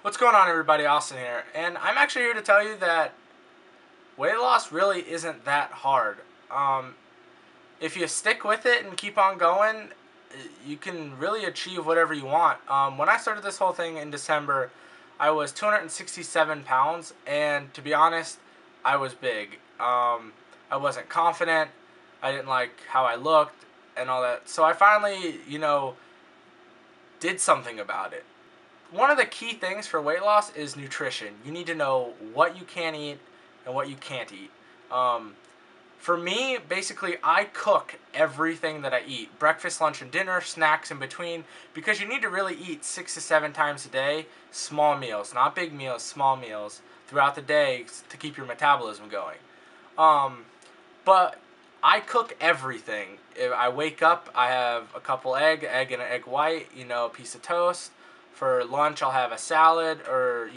What's going on, everybody? Austin here, and I'm actually here to tell you that weight loss really isn't that hard. Um, if you stick with it and keep on going, you can really achieve whatever you want. When I started this whole thing in December, I was 267 pounds, and to be honest, I was big. I wasn't confident. I didn't like how I looked and all that. So I finally, did something about it. One of the key things for weight loss is nutrition. You need to know what you can eat and what you can't eat. Um, for me, basically, I cook everything that I eat. Breakfast, lunch, and dinner, snacks in between, because you need to really eat 6 to 7 times a day, small meals, not big meals, small meals, throughout the day to keep your metabolism going. Um, but I cook everything. If I wake up, I have a couple egg and an egg white, a piece of toast. For lunch, I'll have a salad or,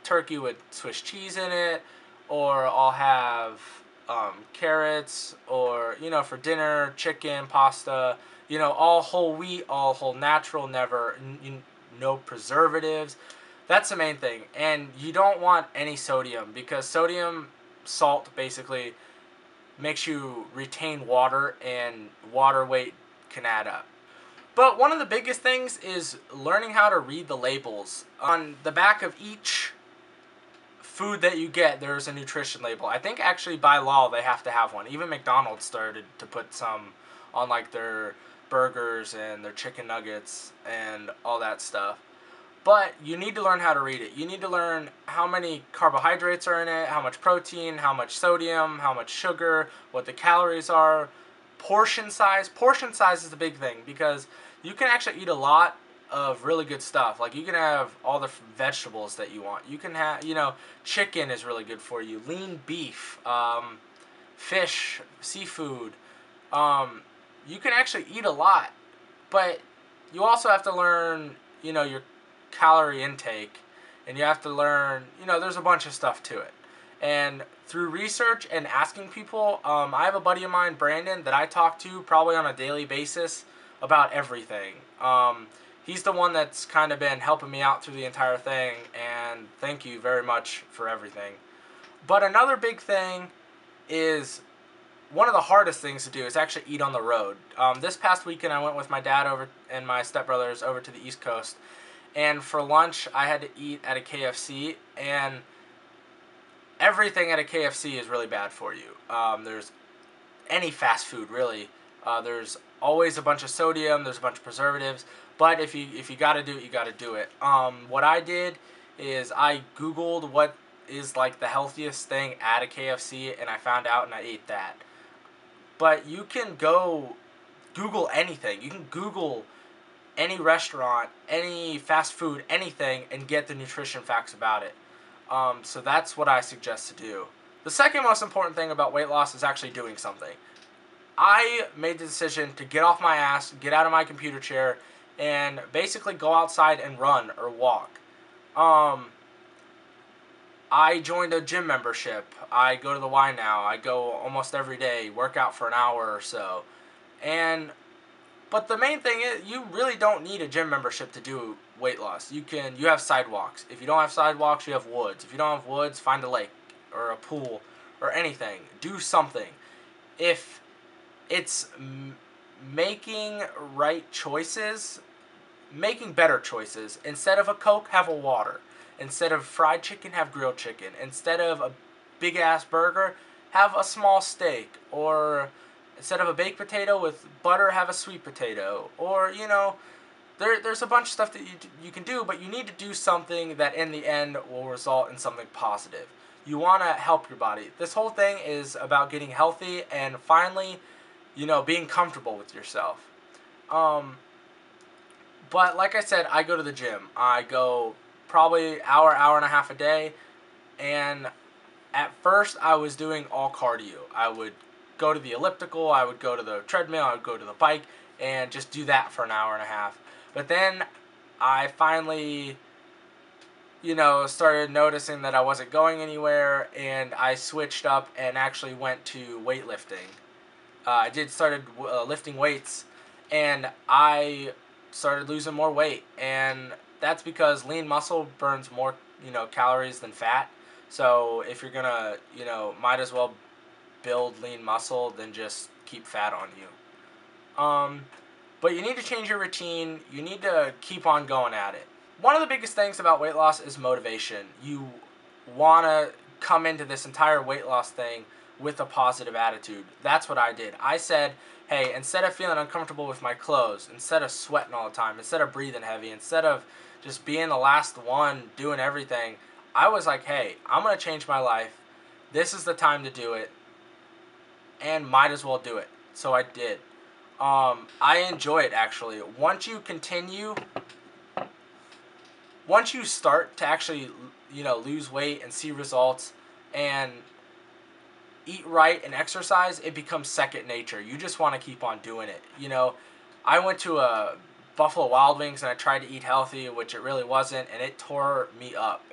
turkey with Swiss cheese in it. Or I'll have carrots or, for dinner, chicken, pasta, all whole wheat, all whole natural, never, no preservatives. That's the main thing. And you don't want any sodium, because sodium, salt, basically makes you retain water, and water weight can add up. But one of the biggest things is learning how to read the labels. On the back of each food that you get, there's a nutrition label. I think actually by law they have to have one. Even McDonald's started to put some on like their burgers and their chicken nuggets and all that stuff. But you need to learn how to read it. You need to learn how many carbohydrates are in it, how much protein, how much sodium, how much sugar, what the calories are, portion size. Portion size is the big thing, because you can actually eat a lot of really good stuff. Like, you can have all the vegetables that you want. You can have, chicken is really good for you. Lean beef, fish, seafood. You can actually eat a lot, but you also have to learn, your calorie intake, and you have to learn, there's a bunch of stuff to it. And through research and asking people, I have a buddy of mine, Brandon, that I talk to probably on a daily basis about everything. He's the one that's kind of been helping me out through the entire thing, and thank you very much for everything. But another big thing is, one of the hardest things to do is actually eat on the road. This past weekend, I went with my dad over and my stepbrothers over to the East Coast, and for lunch, I had to eat at a KFC, and everything at a KFC is really bad for you. There's any fast food, really. There's always a bunch of sodium, there's a bunch of preservatives, but if you got to do it, you got to do it. What I did is I Googled what is like the healthiest thing at a KFC, and I found out, and I ate that. But you can go Google anything. You can Google any restaurant, any fast food, anything, and get the nutrition facts about it. So that's what I suggest to do. The second most important thing about weight loss is actually doing something. I made the decision to get off my ass, get out of my computer chair, and basically go outside and run or walk. I joined a gym membership. I go to the Y now. I go almost every day, work out for an hour or so. But the main thing is, you really don't need a gym membership to do weight loss. You have sidewalks. If you don't have sidewalks, you have woods. If you don't have woods, find a lake or a pool or anything. Do something. If it's making right choices, making better choices. Instead of a Coke, have a water. Instead of fried chicken, have grilled chicken. Instead of a big ass burger, have a small steak. Or instead of a baked potato with butter, have a sweet potato. Or, there's a bunch of stuff that you can do, but you need to do something that in the end will result in something positive. You want to help your body. This whole thing is about getting healthy and finally, being comfortable with yourself. But like I said, I go to the gym. I go probably hour and a half a day. And at first, I was doing all cardio. I would go to the elliptical, I would go to the treadmill, I would go to the bike, and just do that for an hour and a half. But then I finally, started noticing that I wasn't going anywhere, and I switched up and actually went to weightlifting. I started lifting weights, and I started losing more weight, and that's because lean muscle burns more, calories than fat. So if you're gonna, might as well build lean muscle than just keep fat on you. But you need to change your routine. You need to keep on going at it. One of the biggest things about weight loss is motivation. You want to come into this entire weight loss thing with a positive attitude. That's what I did. I said, hey, instead of feeling uncomfortable with my clothes, instead of sweating all the time, instead of breathing heavy, instead of just being the last one doing everything, I was like, hey, I'm going to change my life. This is the time to do it, and might as well do it. So I did. I enjoy it, actually. Once you start to actually, lose weight and see results and eat right and exercise, it becomes second nature. You just want to keep on doing it. I went to a Buffalo Wild Wings and I tried to eat healthy, which it really wasn't, and it tore me up.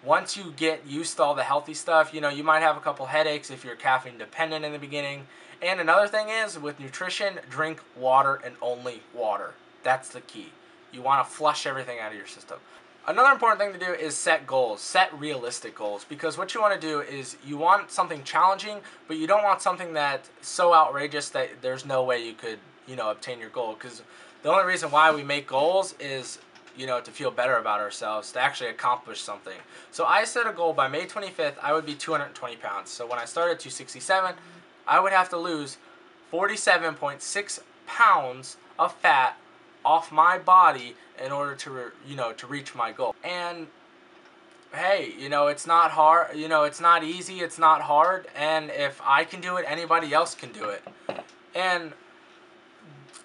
Once you get used to all the healthy stuff, you might have a couple headaches if you're caffeine dependent in the beginning. And another thing is, with nutrition, drink water and only water. That's the key. You want to flush everything out of your system. Another important thing to do is set goals. Set realistic goals. Because what you want to do is you want something challenging, but you don't want something that's so outrageous that there's no way you could, obtain your goal. Because the only reason why we make goals is, to feel better about ourselves, to actually accomplish something. So I set a goal by May 25th, I would be 220 pounds. So when I started at 267, I would have to lose 47.6 pounds of fat off my body in order to, to reach my goal. And hey, it's not hard, it's not easy, it's not hard, and if I can do it, anybody else can do it. And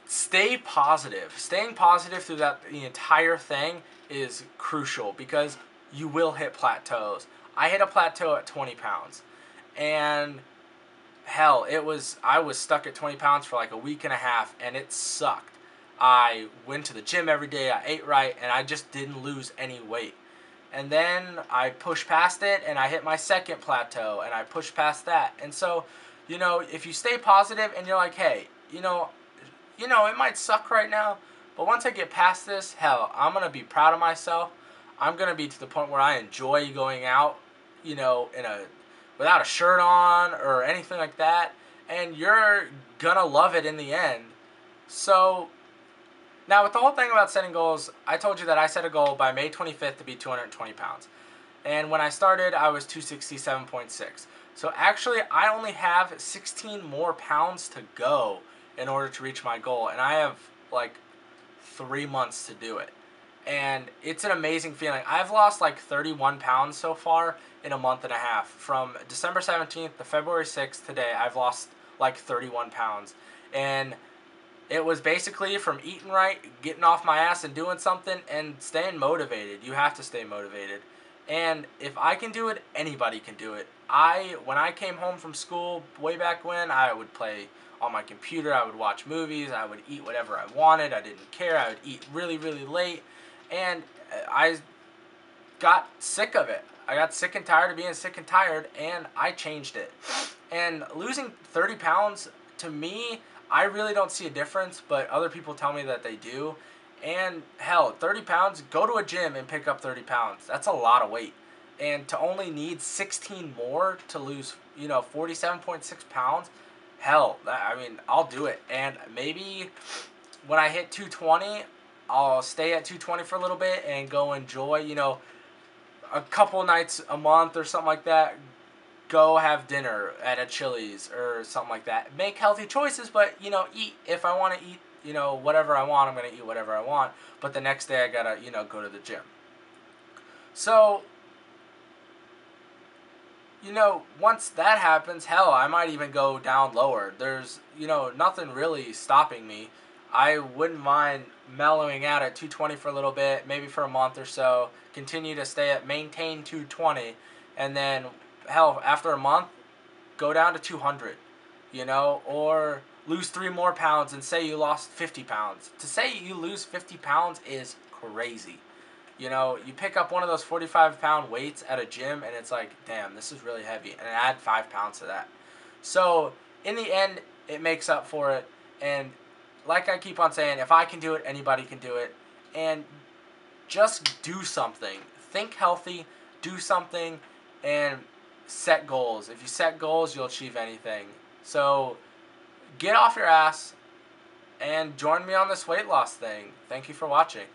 stay positive. Staying positive through the entire thing is crucial because you will hit plateaus. I hit a plateau at 20 pounds. And hell, I was stuck at 20 pounds for like a week and a half, and it sucked. I went to the gym every day, I ate right, and I just didn't lose any weight. And then I pushed past it, and I hit my second plateau, and I pushed past that. And so, if you stay positive and you're like, hey, it might suck right now, but once I get past this, hell, I'm going to be proud of myself. I'm going to be to the point where I enjoy going out, without a shirt on or anything like that, and you're going to love it in the end. So, now with the whole thing about setting goals, I told you that I set a goal by May 25th to be 220 pounds. And when I started, I was 267.6. So actually, I only have 16 more pounds to go in order to reach my goal, and I have like 3 months to do it. And it's an amazing feeling. I've lost like 31 pounds so far in a month and a half. From December 17th to February 6th today, I've lost like 31 pounds. And it was basically from eating right, getting off my ass and doing something, and staying motivated. You have to stay motivated. And if I can do it, anybody can do it. When I came home from school way back when, I would play on my computer, I would watch movies, I would eat whatever I wanted, I didn't care, I would eat really, really late, and I got sick of it. I got sick and tired of being sick and tired, and I changed it. And losing 30 pounds, to me, I really don't see a difference, but other people tell me that they do. And hell, 30 pounds, go to a gym and pick up 30 pounds. That's a lot of weight. And to only need 16 more to lose, 47.6 pounds, hell, I'll do it. And maybe when I hit 220, I'll stay at 220 for a little bit and go enjoy, a couple nights a month or something like that. Go have dinner at a Chili's or something like that. Make healthy choices, but, eat. If I want to eat, whatever I want, I'm going to eat whatever I want. But the next day I got to, go to the gym. So, once that happens, hell, I might even go down lower. There's, nothing really stopping me. I wouldn't mind mellowing out at 220 for a little bit, maybe for a month or so, continue to maintain 220, and then, hell, after a month, go down to 200, or lose 3 more pounds and say you lost 50 pounds. To say you lose 50 pounds is crazy. You pick up one of those 45-pound weights at a gym, and it's like, damn, this is really heavy, and add 5 pounds to that. So, in the end, it makes up for it, and like I keep on saying, if I can do it, anybody can do it. And just do something. Think healthy, do something, and set goals. If you set goals, you'll achieve anything. So get off your ass and join me on this weight loss thing. Thank you for watching.